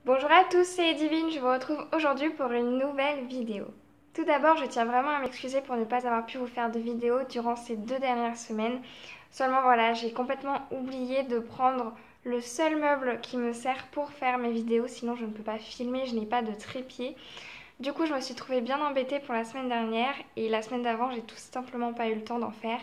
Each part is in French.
Bonjour à tous, c'est Divine, je vous retrouve aujourd'hui pour une nouvelle vidéo. Tout d'abord, je tiens vraiment à m'excuser pour ne pas avoir pu vous faire de vidéo durant ces 2 dernières semaines. Seulement voilà, j'ai complètement oublié de prendre le seul meuble qui me sert pour faire mes vidéos, sinon je ne peux pas filmer, je n'ai pas de trépied. Du coup, je me suis trouvée bien embêtée pour la semaine dernière et la semaine d'avant, j'ai tout simplement pas eu le temps d'en faire.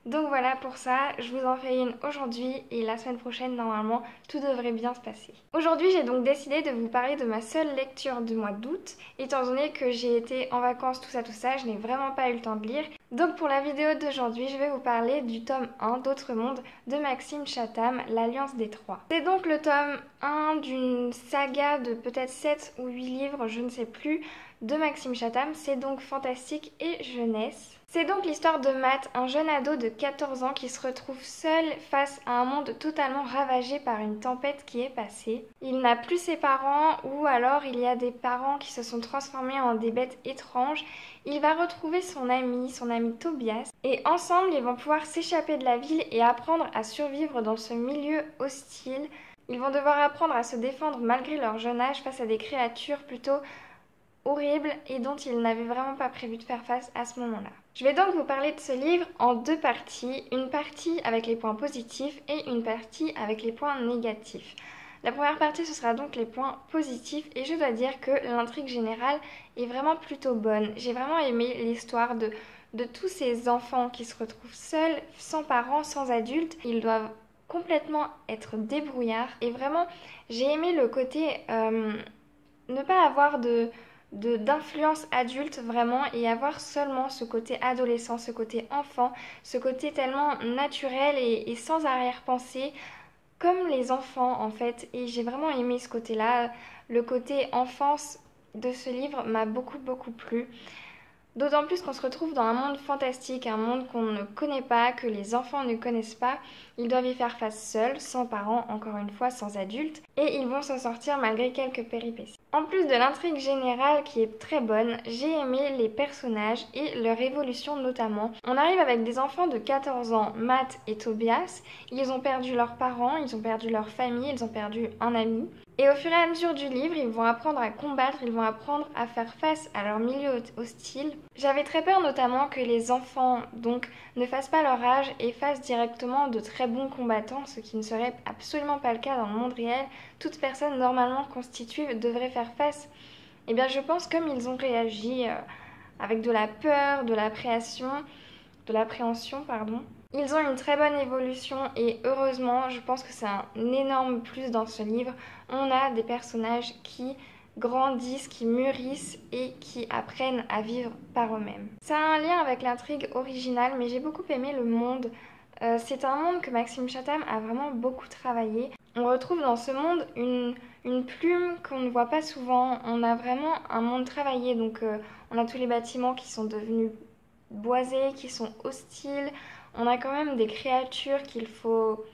Donc voilà pour ça, je vous en fais une aujourd'hui et la semaine prochaine normalement tout devrait bien se passer. Aujourd'hui j'ai donc décidé de vous parler de ma seule lecture du mois d'août, étant donné que j'ai été en vacances tout ça, je n'ai vraiment pas eu le temps de lire. Donc pour la vidéo d'aujourd'hui je vais vous parler du tome 1 d'Autre Monde de Maxime Chatham, l'Alliance des Trois. C'est donc le tome 1 d'une saga de peut-être 7 ou 8 livres, je ne sais plus, de Maxime Chatham. C'est donc fantastique et jeunesse. C'est donc l'histoire de Matt, un jeune ado de 14 ans qui se retrouve seul face à un monde totalement ravagé par une tempête qui est passée. Il n'a plus ses parents ou alors il y a des parents qui se sont transformés en des bêtes étranges. Il va retrouver son ami Tobias, et ensemble ils vont pouvoir s'échapper de la ville et apprendre à survivre dans ce milieu hostile. Ils vont devoir apprendre à se défendre malgré leur jeune âge face à des créatures plutôt horribles et dont ils n'avaient vraiment pas prévu de faire face à ce moment-là. Je vais donc vous parler de ce livre en 2 parties, une partie avec les points positifs et une partie avec les points négatifs. La première partie ce sera donc les points positifs et je dois dire que l'intrigue générale est vraiment plutôt bonne. J'ai vraiment aimé l'histoire de tous ces enfants qui se retrouvent seuls, sans parents, sans adultes. Ils doivent complètement être débrouillards et vraiment j'ai aimé le côté ne pas avoir d'influence adulte vraiment et avoir seulement ce côté adolescent, ce côté enfant, ce côté tellement naturel et sans arrière-pensée comme les enfants en fait. Et j'ai vraiment aimé ce côté-là, le côté enfance de ce livre m'a beaucoup plu. D'autant plus qu'on se retrouve dans un monde fantastique, un monde qu'on ne connaît pas, que les enfants ne connaissent pas. Ils doivent y faire face seuls, sans parents, encore une fois, sans adultes. Et ils vont s'en sortir malgré quelques péripéties. En plus de l'intrigue générale qui est très bonne, j'ai aimé les personnages et leur évolution notamment. On arrive avec des enfants de 14 ans, Matt et Tobias. Ils ont perdu leurs parents, ils ont perdu leur famille, ils ont perdu un ami. Et au fur et à mesure du livre, ils vont apprendre à combattre, ils vont apprendre à faire face à leur milieu hostile. J'avais très peur notamment que les enfants donc ne fassent pas leur âge et fassent directement de très bons combattants, ce qui ne serait absolument pas le cas dans le monde réel. Toute personne normalement constituée devrait faire face. Et bien je pense comme ils ont réagi avec de la peur, de l'appréhension, pardon. Ils ont une très bonne évolution et heureusement, je pense que c'est un énorme plus dans ce livre. On a des personnages qui grandissent, qui mûrissent et qui apprennent à vivre par eux-mêmes. Ça a un lien avec l'intrigue originale, mais j'ai beaucoup aimé le monde. C'est un monde que Maxime Chatham a vraiment beaucoup travaillé. On retrouve dans ce monde une plume qu'on ne voit pas souvent. On a vraiment un monde travaillé, donc on a tous les bâtiments qui sont devenus boisés, qui sont hostiles. On a quand même des créatures qu'il faut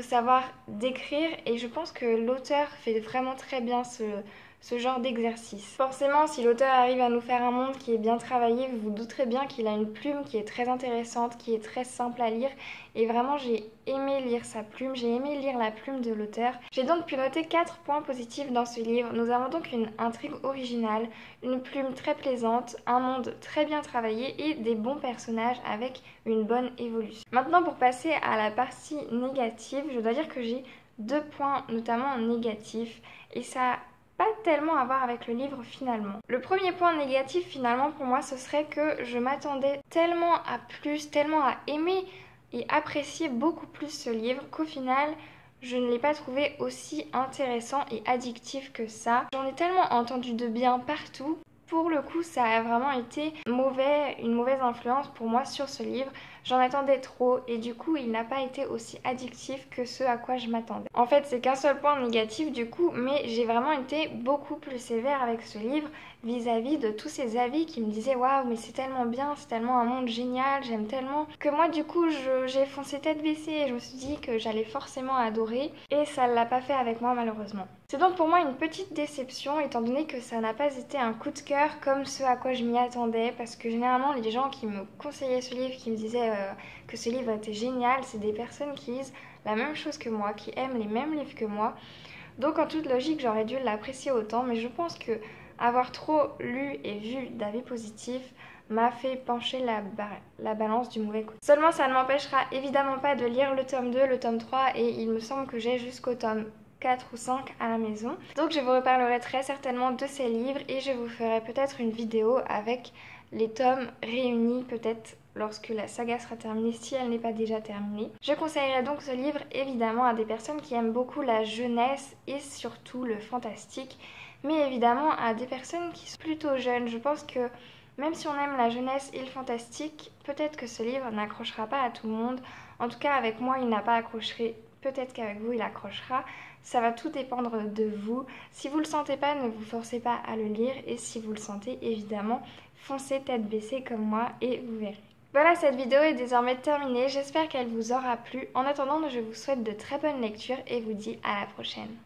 savoir décrire et je pense que l'auteur fait vraiment très bien ce genre d'exercice. Forcément, si l'auteur arrive à nous faire un monde qui est bien travaillé, vous vous douterez bien qu'il a une plume qui est très intéressante, qui est très simple à lire et vraiment j'ai aimé lire sa plume, j'ai aimé lire la plume de l'auteur. J'ai donc pu noter 4 points positifs dans ce livre. Nous avons donc une intrigue originale, une plume très plaisante, un monde très bien travaillé et des bons personnages avec une bonne évolution. Maintenant pour passer à la partie négative, je dois dire que j'ai 2 points notamment négatifs et ça pas tellement à voir avec le livre finalement. Le premier point négatif finalement pour moi ce serait que je m'attendais tellement à plus, tellement à aimer et apprécier beaucoup plus ce livre qu'au final je ne l'ai pas trouvé aussi intéressant et addictif que ça. J'en ai tellement entendu de bien partout. Pour le coup, ça a vraiment été une mauvaise influence pour moi sur ce livre. J'en attendais trop et du coup, il n'a pas été aussi addictif que ce à quoi je m'attendais. En fait, c'est qu'un seul point négatif du coup, mais j'ai vraiment été beaucoup plus sévère avec ce livre vis-à-vis de tous ces avis qui me disaient waouh, mais c'est tellement bien, c'est tellement un monde génial, j'aime tellement que moi du coup, j'ai foncé tête baissée et je me suis dit que j'allais forcément adorer et ça ne l'a pas fait avec moi malheureusement. C'est donc pour moi une petite déception étant donné que ça n'a pas été un coup de cœur comme ce à quoi je m'y attendais parce que généralement les gens qui me conseillaient ce livre, qui me disaient que ce livre était génial, c'est des personnes qui lisent la même chose que moi, qui aiment les mêmes livres que moi. Donc en toute logique, j'aurais dû l'apprécier autant, mais je pense que avoir trop lu et vu d'avis positifs m'a fait pencher la balance du mauvais côté. Seulement, ça ne m'empêchera évidemment pas de lire le tome 2, le tome 3, et il me semble que j'ai jusqu'au tome 4 ou 5 à la maison. Donc je vous reparlerai très certainement de ces livres et je vous ferai peut-être une vidéo avec les tomes réunis, peut-être lorsque la saga sera terminée, si elle n'est pas déjà terminée. Je conseillerais donc ce livre évidemment à des personnes qui aiment beaucoup la jeunesse et surtout le fantastique, mais évidemment à des personnes qui sont plutôt jeunes. Je pense que même si on aime la jeunesse et le fantastique, peut-être que ce livre n'accrochera pas à tout le monde. En tout cas avec moi il n'a pas accroché, peut-être qu'avec vous il accrochera. Ça va tout dépendre de vous. Si vous le sentez pas, ne vous forcez pas à le lire, et si vous le sentez, évidemment, foncez tête baissée comme moi et vous verrez. Voilà, cette vidéo est désormais terminée. J'espère qu'elle vous aura plu. En attendant, je vous souhaite de très bonnes lectures et vous dis à la prochaine.